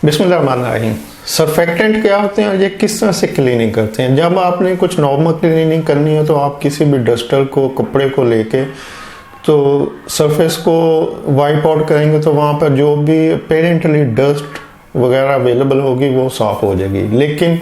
बिस्मिल्लाहिर्रहमानिर्रहीम। सर्फेक्टेंट क्या होते हैं और ये किस तरह से क्लीनिंग करते हैं? जब आपने कुछ नॉर्मल क्लीनिंग करनी हो तो आप किसी भी डस्टर को, कपड़े को लेके तो सरफेस को वाइप आउट करेंगे तो वहाँ पर जो भी अपेरेंटली डस्ट वगैरह अवेलेबल होगी वो साफ हो जाएगी। लेकिन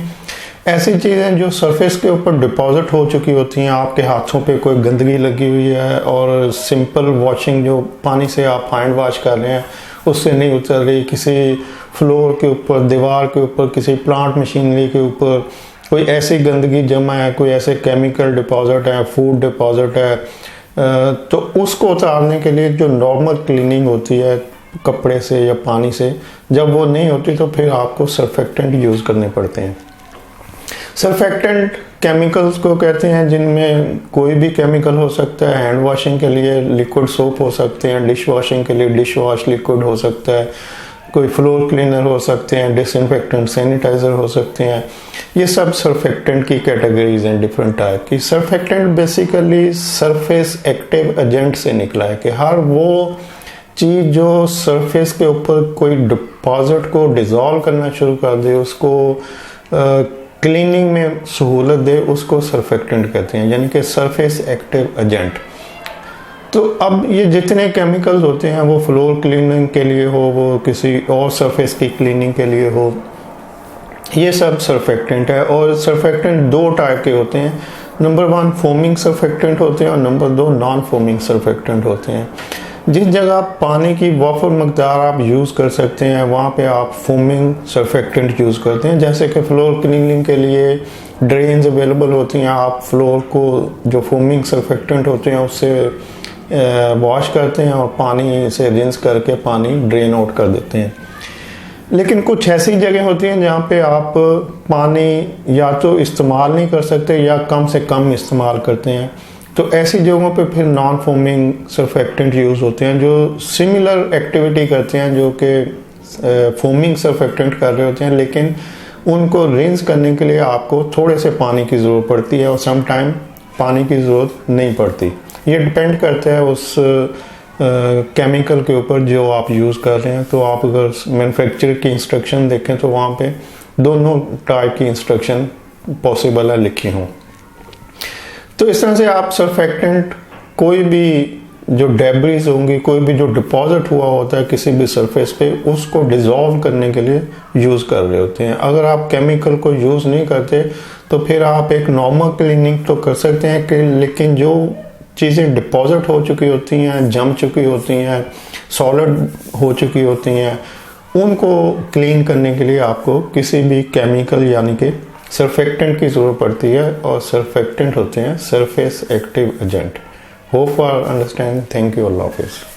ऐसी चीज़ें जो सरफेस के ऊपर डिपॉजिट हो चुकी होती हैं, आपके हाथों पे कोई गंदगी लगी हुई है और सिंपल वॉशिंग जो पानी से आप हैंड वॉश कर रहे हैं उससे नहीं उतर रही, किसी फ्लोर के ऊपर, दीवार के ऊपर, किसी प्लांट मशीनरी के ऊपर कोई ऐसी गंदगी जमा है, कोई ऐसे केमिकल डिपॉजिट है, फूड डिपॉजिट है, तो उसको उतारने के लिए जो नॉर्मल क्लीनिंग होती है कपड़े से या पानी से, जब वो नहीं होती तो फिर आपको सर्फेक्टेंट यूज़ करने पड़ते हैं। सर्फेक्टेंट केमिकल्स को कहते हैं जिनमें कोई भी केमिकल हो सकता है। हैंड वॉशिंग के लिए लिक्विड सोप हो सकते हैं, डिश वॉशिंग के लिए डिश वॉश लिक्विड हो सकता है, कोई फ्लोर क्लीनर हो सकते हैं, डिसइंफेक्टेंट सैनिटाइज़र हो सकते हैं। ये सब सर्फेक्टेंट की कैटेगरीज हैं डिफरेंट टाइप की। Surfactant basically surface active agent से निकला है कि हर वो चीज़ जो सरफेस के ऊपर कोई डिपॉजिट को डिज़ोल्व करना शुरू कर दे, उसको क्लीनिंग में सहूलत दे, उसको सर्फेक्टेंट कहते हैं, यानी कि सरफेस एक्टिव एजेंट। तो अब ये जितने केमिकल्स होते हैं वो फ्लोर क्लीनिंग के लिए हो, वो किसी और सरफेस की क्लीनिंग के लिए हो, ये सब सर्फेक्टेंट है। और सर्फेक्टेंट दो टाइप के होते हैं। नंबर 1 फोमिंग सर्फेक्टेंट होते हैं और नंबर 2 नॉन फोमिंग सर्फेक्टेंट होते हैं। जिस जगह पानी की वाफर मकदार आप यूज़ कर सकते हैं वहाँ पे आप फोमिंग सर्फेक्टेंट यूज़ करते हैं। जैसे कि फ्लोर क्लीनिंग के लिए ड्रेन्स अवेलेबल होती हैं, आप फ्लोर को जो फोमिंग सर्फेक्टेंट होते हैं उससे वॉश करते हैं और पानी से रिंस करके पानी ड्रेन आउट कर देते हैं। लेकिन कुछ ऐसी जगह होती हैं जहाँ पे आप पानी या तो इस्तेमाल नहीं कर सकते या कम से कम इस्तेमाल करते हैं, तो ऐसी जगहों पे फिर नॉन फोमिंग सर्फेक्टेंट यूज़ होते हैं जो सिमिलर एक्टिविटी करते हैं जो कि फोमिंग सर्फेक्टेंट कर रहे होते हैं, लेकिन उनको रिंस करने के लिए आपको थोड़े से पानी की ज़रूरत पड़ती है और सम टाइम पानी की ज़रूरत नहीं पड़ती। ये डिपेंड करता है उस केमिकल के ऊपर जो आप यूज़ कर रहे हैं। तो आप अगर मैन्युफैक्चरर की इंस्ट्रक्शन देखें तो वहाँ पे दोनों टाइप की इंस्ट्रक्शन पॉसिबल है लिखी हों। तो इस तरह से आप सर्फेक्टेंट कोई भी जो डेब्रीज होंगी, कोई भी जो डिपॉजिट हुआ होता है किसी भी सरफेस पे, उसको डिज़ोल्व करने के लिए यूज़ कर रहे होते हैं। अगर आप केमिकल को यूज़ नहीं करते तो फिर आप एक नॉर्मल क्लीनिंग तो कर सकते हैं कि लेकिन जो चीज़ें डिपॉजिट हो चुकी होती हैं, जम चुकी होती हैं, सॉलिड हो चुकी होती हैं, उनको क्लीन करने के लिए आपको किसी भी केमिकल यानी कि सर्फेक्टेंट की ज़रूरत पड़ती है। और सर्फेक्टेंट होते हैं surface active agent. Hope for understand. Thank you. अल्लाह हाफिज़।